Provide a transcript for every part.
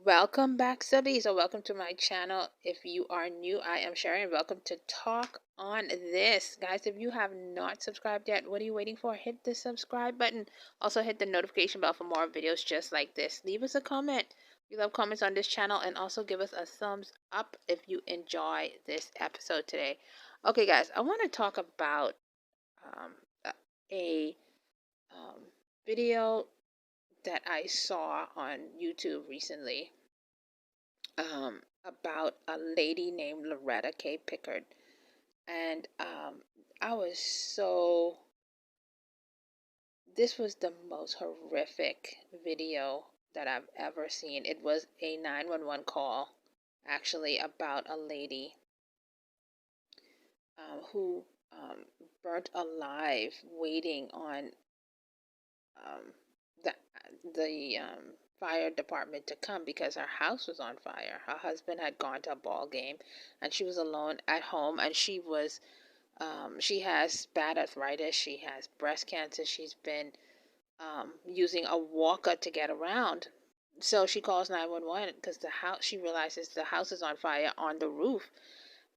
Welcome back, subbies, or welcome to my channel. If you are new, I am Sherry, and welcome to Talk on This. Guys, if you have not subscribed yet, what are you waiting for? Hit the subscribe button. Also, hit the notification bell for more videos just like this. Leave us a comment. We love comments on this channel, and also give us a thumbs up if you enjoy this episode today. Okay, guys, I want to talk about um, a, a um, video that I saw on YouTube recently about a lady named Loretta Kay Pickard. And I was so, this was the most horrific video that I've ever seen. It was a 911 call, actually, about a lady who burnt alive waiting on um, the fire department to come because her house was on fire. Her husband had gone to a ball game, and she was alone at home. And she has bad arthritis. She has breast cancer. She's been using a walker to get around. So she calls 911 because she realizes the house is on fire on the roof,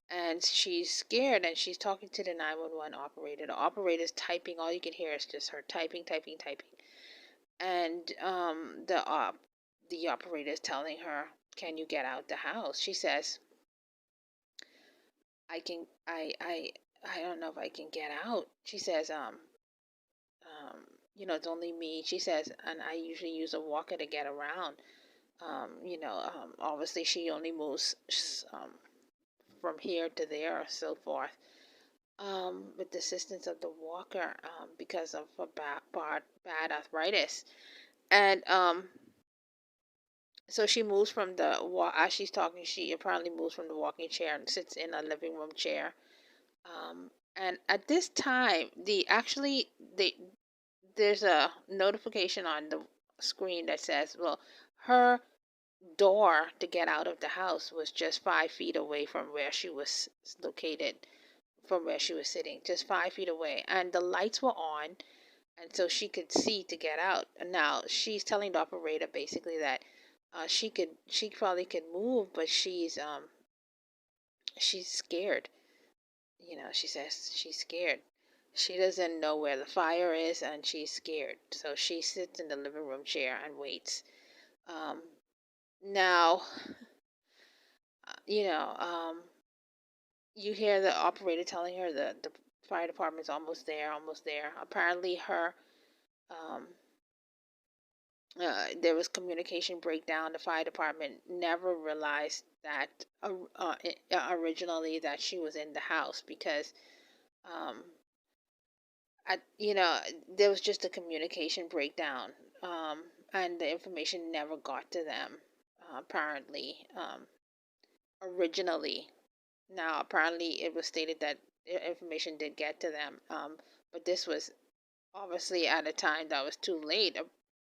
and she's scared, and she's talking to the 911 operator. The operator's typing. All you can hear is just her typing, typing, typing. And the operator is telling her, "Can you get out the house?" She says, "I can. I don't know if I can get out." She says, it's only me." She says, "And I usually use a walker to get around." Obviously she only moves from here to there or so forth. With the assistance of the walker, because of her bad arthritis. And so she moves from as she's talking, she apparently moves from the walking chair and sits in a living room chair. And at this time, there's a notification on the screen that says, well, her door to get out of the house was just 5 feet away from where she was located, from where she was sitting, just 5 feet away. And the lights were on, and so she could see to get out. And now she's telling the operator basically that she probably could move, but she's scared. She says she's scared. She doesn't know where the fire is, and she's scared. So she sits in the living room chair and waits. Now, you know, you hear the operator telling her the fire department's almost there, almost there. Apparently, um, there was communication breakdown. The fire department never realized that originally that she was in the house because um, there was just a communication breakdown, and the information never got to them. Apparently, originally. Now, apparently, it was stated that information did get to them, but this was obviously at a time that was too late,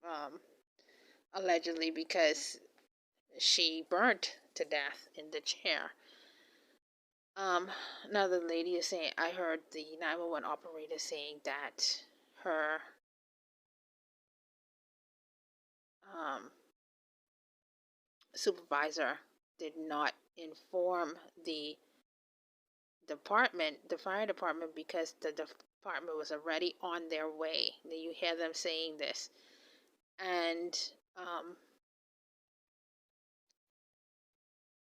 um, allegedly, because she burnt to death in the chair. Now the lady is saying, I heard the 911 operator saying that her um, supervisor did not inform the fire department, because the department was already on their way. You hear them saying this, and um,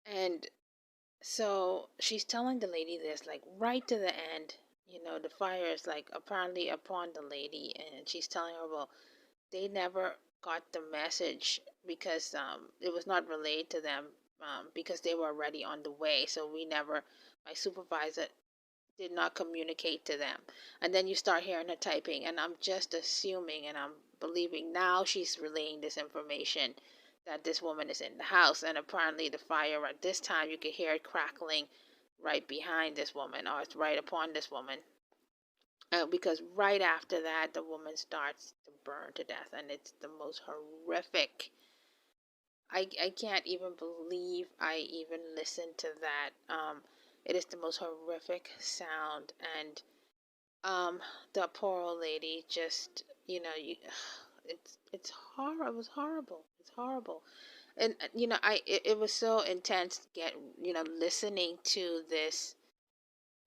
and so she's telling the lady this, like, right to the end. The fire is like apparently upon the lady, and she's telling her, well, they never got the message because it was not relayed to them, because they were already on the way. So my supervisor did not communicate to them. And then you start hearing her typing, and I'm just assuming, and I'm believing now she's relaying this information, that this woman is in the house. And apparently the fire at this time, you could hear it crackling right behind this woman, or it's right upon this woman, because right after that the woman starts to burn to death, and it's the most horrific. I can't even believe I even listened to that. It is the most horrific sound. And the poor old lady, just, it's horror. It was horrible. It's horrible. And it was so intense get listening to this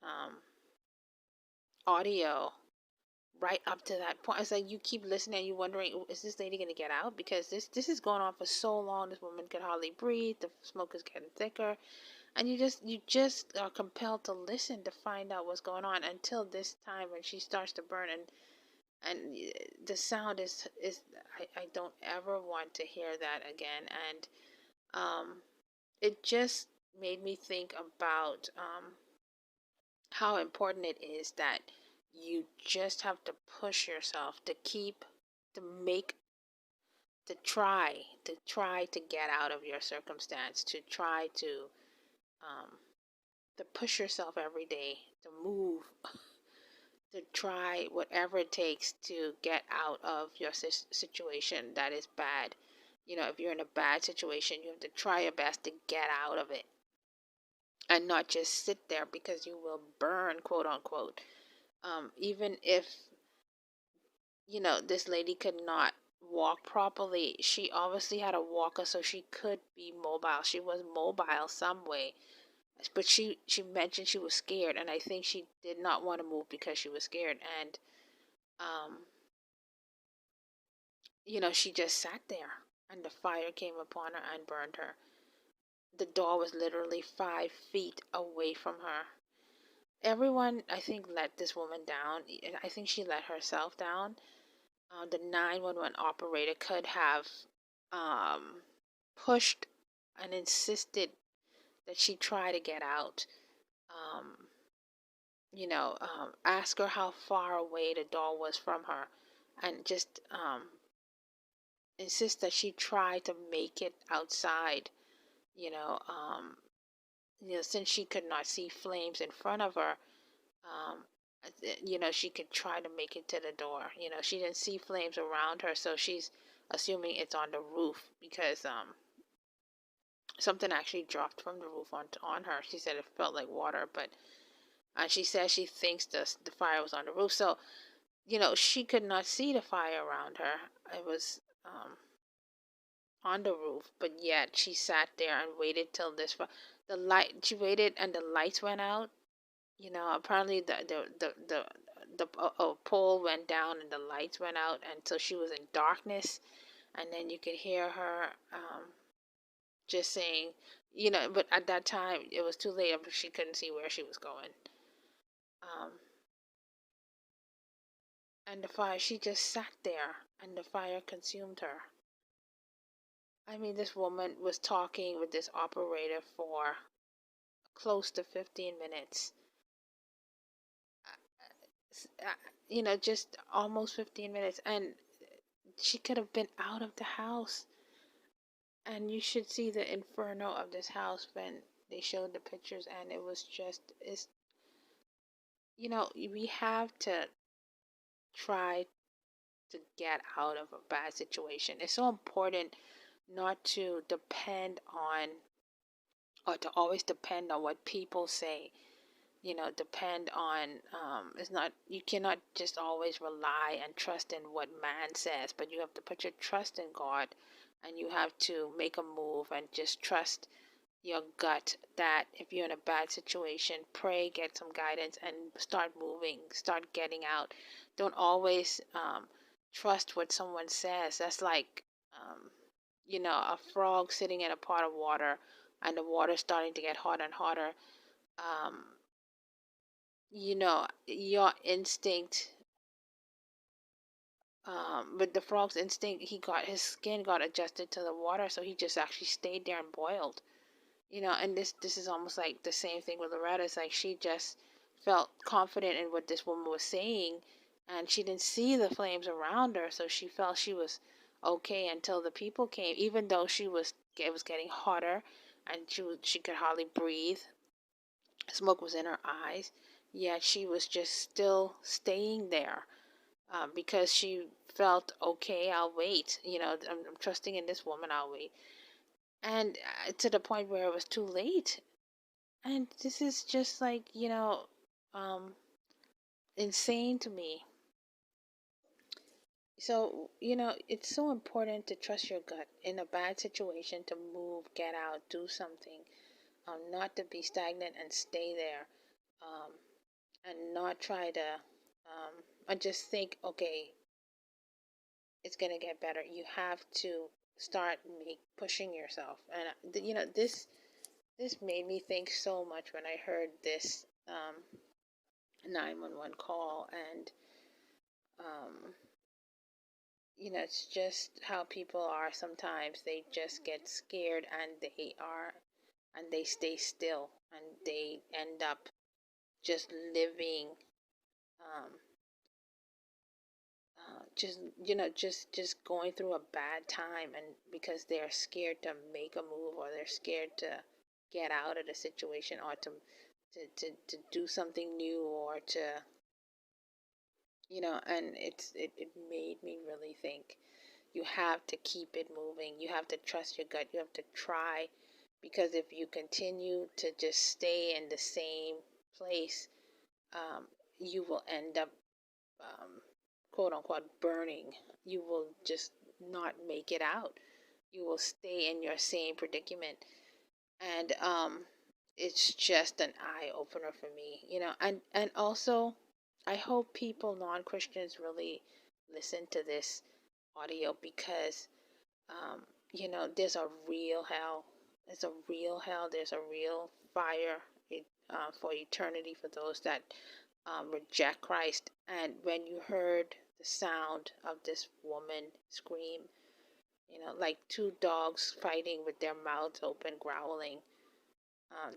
um audio right up to that point. It's like you keep listening and you wondering, is this lady gonna get out? Because this is going on for so long. This woman could hardly breathe. The smoke is getting thicker, and you just are compelled to listen to find out what's going on until this time when she starts to burn, and the sound is I don't ever want to hear that again. And um, it just made me think about how important it is that you just have to push yourself to keep to make to try to get out of your circumstance, to try um, to push yourself every day, to move, to try whatever it takes to get out of your situation that is bad. If you're in a bad situation, you have to try your best to get out of it and not just sit there, because you will burn, quote unquote. Even if this lady could not walk properly, she obviously had a walker so she could be mobile. She was mobile some way, but she mentioned she was scared, and I think she did not want to move because she was scared. And um she just sat there, and the fire came upon her and burned her. The door was literally 5 feet away from her. Everyone, I think, let this woman down. I think she let herself down. The 911 operator could have um, pushed and insisted that she try to get out. Um, ask her how far away the door was from her, and just insist that she try to make it outside. You know, um, since she could not see flames in front of her, um, she could try to make it to the door. She didn't see flames around her, so she's assuming it's on the roof, because something actually dropped from the roof on her. She said it felt like water, but she says she thinks the fire was on the roof. So she could not see the fire around her. It was on the roof, but yet she sat there and waited till the light. She waited and the lights went out. Apparently the pole went down and the lights went out until she was in darkness, and then you could hear her just saying, but at that time it was too late. She couldn't see where she was going. Um, and the fire, she just sat there, and the fire consumed her. I mean, this woman was talking with this operator for close to 15 minutes. Just almost 15 minutes, and she could have been out of the house. And you should see the inferno of this house when they showed the pictures, and it was just, we have to try to get out of a bad situation. It's so important not to depend on, or to always depend on what people say. Depend on, it's not, you cannot just always rely and trust in what man says, but you have to put your trust in God, and you have to make a move and just trust your gut, that if you're in a bad situation, pray, get some guidance, and start moving, start getting out. Don't always trust what someone says. That's like, a frog sitting in a pot of water, and the water starting to get hotter and hotter. Um, your instinct, but the frog's instinct, his skin got adjusted to the water, so he just actually stayed there and boiled. And this is almost like the same thing with Loretta. It's like she just felt confident in what this woman was saying, and she didn't see the flames around her, so she felt she was okay until the people came. Even though it was getting hotter, and she could hardly breathe. Smoke was in her eyes, yet she was just still staying there, because she felt, okay, I'll wait. I'm trusting in this woman. I'll wait. And to the point where it was too late. And this is just like, um, insane to me. So, it's so important to trust your gut in a bad situation, to move, get out, do something, not to be stagnant and stay there, um, and not try to, and just think, okay, it's going to get better. You have to start pushing yourself. And, this made me think so much when I heard this 911 call. And, um, it's just how people are sometimes. They just get scared, and they stay still, and they end up just living, um, just going through a bad time, and because they're scared to make a move, or they're scared to get out of the situation, or to do something new, or to, and it made me really think. You have to keep it moving. You have to trust your gut. You have to try, because if you continue to just stay in the same place, um, you will end up, um, quote unquote, burning. You will just not make it out. You will stay in your same predicament. And it's just an eye opener for me, and also I hope people, non-Christians, really listen to this audio, because um, there's a real hell. There's a real hell. There's a real fire, for eternity, for those that reject Christ. And when you heard the sound of this woman scream, like two dogs fighting with their mouths open, growling,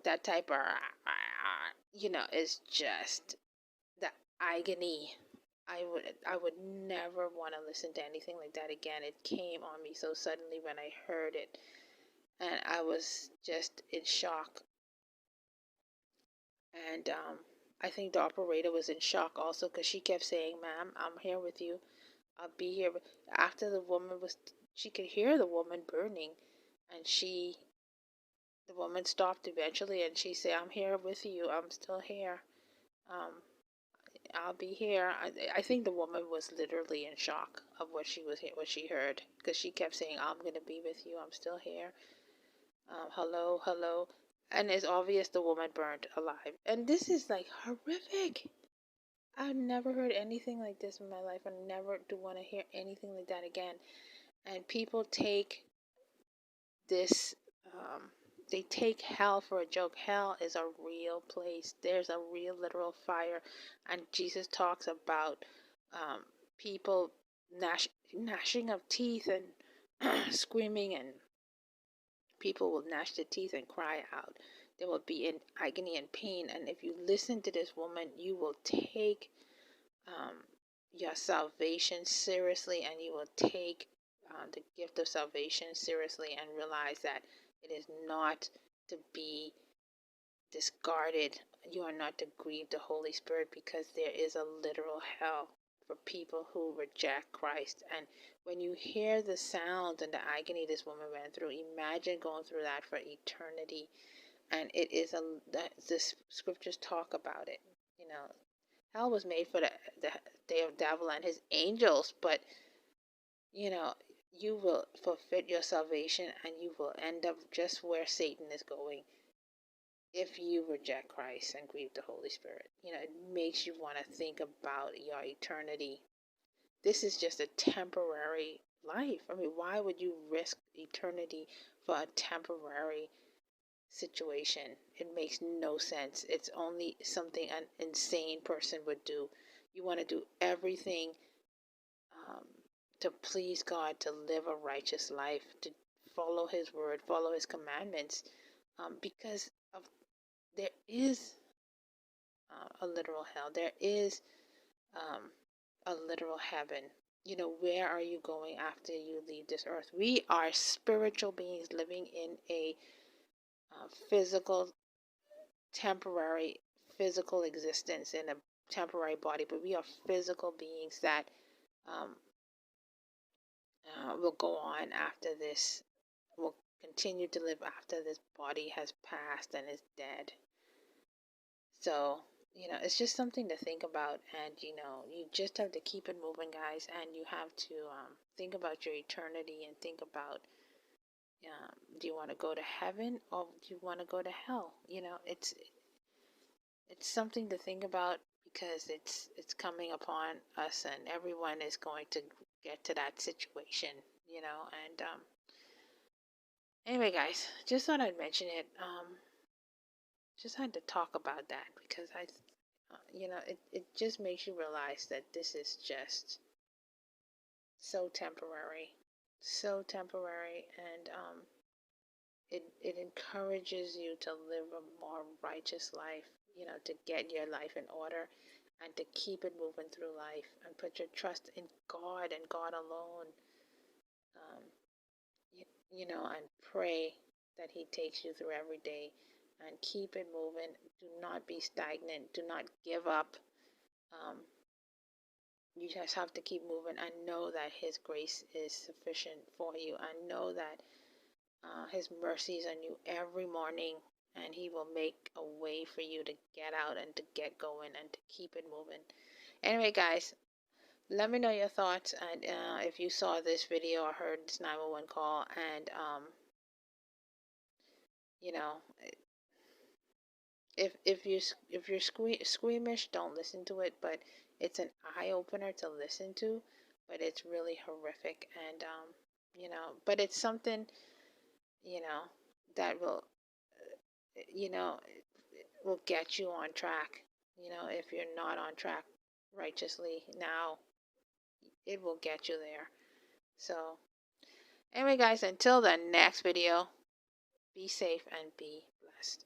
that type of, is just the agony. I would never want to listen to anything like that again. It came on me so suddenly when I heard it, and I was just in shock. And I think the operator was in shock also, because she kept saying, "Ma'am, I'm here with you. I'll be here." After she could hear the woman burning, and the woman stopped eventually, and she said, "I'm here with you. I'm still here. Um, I'll be here." I think the woman was literally in shock of what she heard, because she kept saying, "I'm gonna be with you. I'm still here. Hello, hello." And it's obvious the woman burned alive. And this is like horrific. I've never heard anything like this in my life. I never do want to hear anything like that again. And people take this, they take hell for a joke. Hell is a real place. There's a real literal fire. And Jesus talks about, people gnashing of teeth, and screaming, and people will gnash their teeth and cry out. They will be in agony and pain. And if you listen to this woman, you will take, um, your salvation seriously, and you will take, the gift of salvation seriously, and realize that it is not to be discarded. You are not to grieve the Holy Spirit, because there is a literal hell for people who reject Christ. And when you hear the sound and the agony this woman went through, imagine going through that for eternity. And the scriptures talk about it. Hell was made for the day of devil and his angels, but you know, you will forfeit your salvation, and you will end up just where Satan is going if you reject Christ and grieve the Holy Spirit. It makes you want to think about your eternity. This is just a temporary life. I mean, why would you risk eternity for a temporary situation? It makes no sense. It's only something an insane person would do. You want to do everything, um, to please God, to live a righteous life, to follow His word, follow His commandments, because of there is, a literal hell. There is, um, a literal heaven. Where are you going after you leave this earth? We are spiritual beings living in a, physical, temporary, physical existence in a temporary body, but we are physical beings that, um, will go on after this, will continue to live after this body has passed and is dead. So it's just something to think about. And, you just have to keep it moving, guys. And you have to think about your eternity and think about, do you want to go to heaven or do you want to go to hell? It's something to think about because it's coming upon us, and everyone is going to get to that situation, and anyway, guys, just thought I'd mention it. Just had to talk about that because it just makes you realize that this is just so temporary, so temporary. And it encourages you to live a more righteous life, to get your life in order and to keep it moving through life and put your trust in God and God alone. Um, and pray that He takes you through every day and keep it moving. Do not be stagnant. Do not give up. Um, you just have to keep moving and know that His grace is sufficient for you. And know that His mercies are new every morning, and He will make a way for you to get out and to get going and to keep it moving. Anyway, guys, let me know your thoughts, and if you saw this video or heard this 911 call, and you know, if you're squeamish, don't listen to it. But it's an eye opener to listen to. But it's really horrific, and but it's something you know that you know will get you on track. If you're not on track righteously now, it will get you there. So anyway, guys, until the next video, be safe and be blessed.